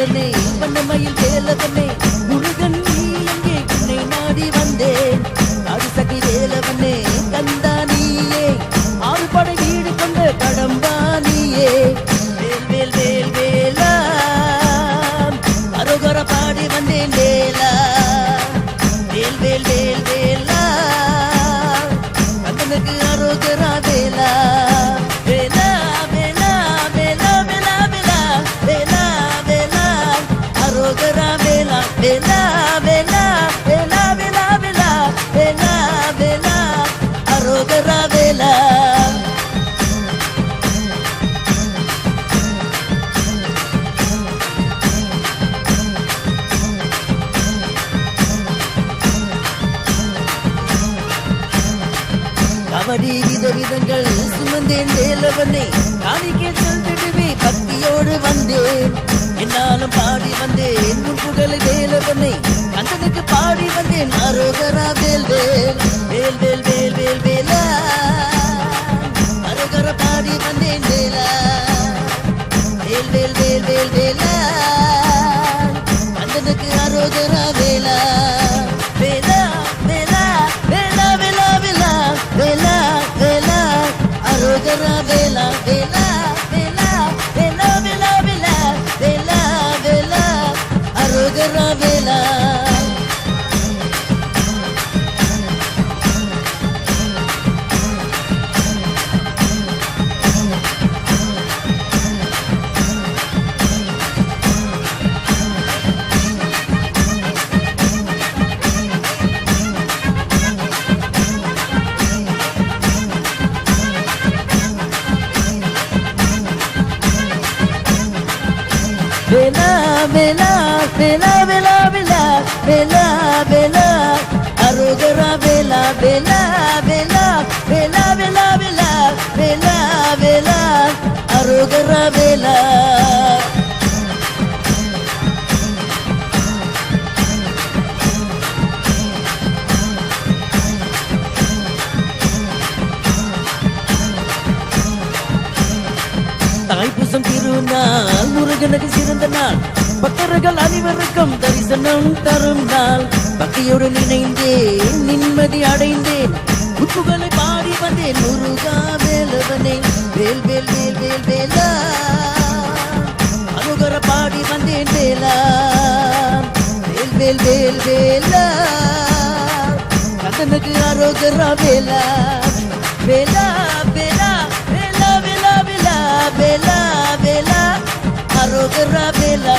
வேலவனே வண்ணமயில் வேலவனே முருகன் நீ எங்கே உன்னை நாடி வந்தேன் ஆதிசக்தி வேலவனே கந்தா நீயே ஆறு படை வீடு கொண்ட கடம்பா நீயே வேல் வேல் வேல் வேலா அரோகர பாடி வந்தேன் வேலா வேல் வேல் வேல் வேலா கந்தனுக்கு அரோகரா வேலா வேலா வேலா வேலா வேலா வேலா வேலா வேலா அரோகரா வேலா வேலா வேலா வேலா வேலா வேலா வேலா வேலா அரோகரா வேலா கபடி விதவிதங்கள் சுமந்தேன் வேலவனே காணிக்கை செலுத்திடுவே பக்தியோடு வந்தேன் என்னாலும் பாடி வந்தேன் உன் புகழ் வேலவனே கந்தனுக்கு பாடி வந்தேன் அரோகரா வேல் வேல் வேல் வேல் வேல் வேல் வேலா அரோகர பாடி வந்தேன் வேலா வேல் வேல் வேல் வேல் வேலா கந்தனுக்கு அரோகரா வேலா வேலா வேலா வேலா வேலா வேலா வேலா வேலா அரோகரா வேலா வேலா வேலா வேலா வேலா வேலா வேலா வேலா அரோகரா வேலா வேலா வேலா வேலா வேலா வேலா வேலா வேலா அரோகரா வேலா வேலா வேலா வேலா வேலா வேலா வேலா வேலா அரோகரா வேலா தாய்ப்பூசம் திருநாள் முருகனுக்கு சிறந்த நாள் பக்தர்கள் அனைவருக்கும் தரிசனம் தரும் நாள் பக்தியோடு நினைந்தேன் நிம்மதி அடைந்தேன் புத்துகளை பாடி வந்தேன் முருகா வேலவனே வேல் வேல் வேல் வேல் வேலா அரோகர பாடி வந்தேன் வேலா வேல் வேல் வேல் வேலா கந்தனுக்கு அரோகரா வேலா வேலா வேலா வேலா வேலா வேலா வேலா வேலா அரோகரா வேலா